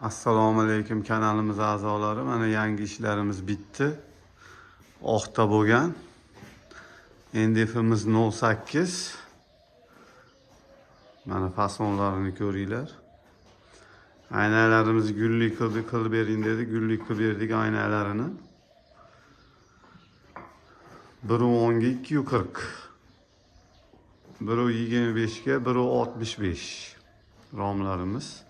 Assalomu alaykum kanalimiz a'zolari. Mana yangi ishlarimiz bitdi. Oqda bo'lgan. NDF'imiz 08. Mana fasonlarini ko'ringlar. Aynalarimizni gullik qilib bering dedi. Gullik qilib berdik aynalarini. 1.10 ga 240. 1.25 ga 1.65 romlarimiz.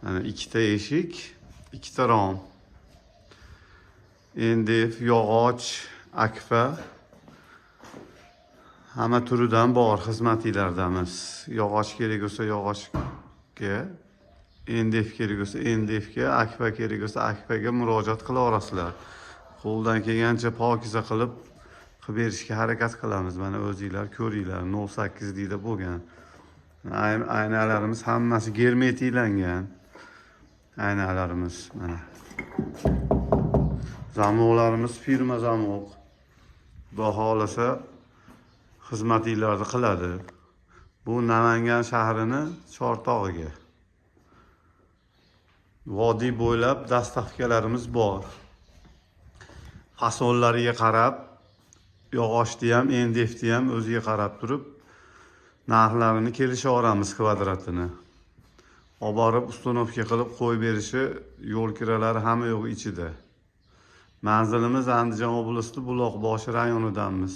Yani ikkita eshik, ikkita rom. NDF, yog'och, akfa hamma turidan bor xizmatlardamiz. Yog'och kerak bo'lsa yog'ochga, NDF kerak bo'lsa NDFga, akfa kerak bo'lsa akfaga murojaat qila olasizlar. Qo'ldan kelgancha pokiza qilib berishga harakat qilamiz. Mana o'zingizlar ko'ringlar, 08 deydi bo'lgan. Aynalarimiz hammasi germetiklangan. Aynalarimiz mana. Zamoqlarimiz firma zamoq. Xudo xolasa xizmatinglarni qiladi. Bu Namangan shahrini Chortog'iga. Vodiy bo'ylab dastavkalarimiz bor. Fasonlariga qarab, yog'ochni ham, NDFni ham o'ziga qarab turib, narxlarini kelishaveramiz kvadratini. Olib borib ustanovka qilib qo'yib berishi, yo'l kiralari hamma yo'q ichida. Manzilimiz Andijon oblasti Buloqboshi rayonidamiz.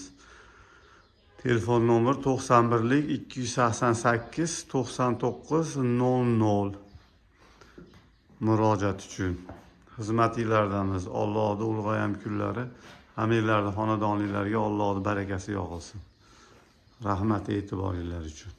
Telefon nomer 91 288 99 00. Murojaat uchun xizmatinglardamiz. Allohning ulg'ayam kunlari hammanglarning xonadonliklariga Allohning barakasi yog'ilsin. Rahmat e'tiboringlar uchun.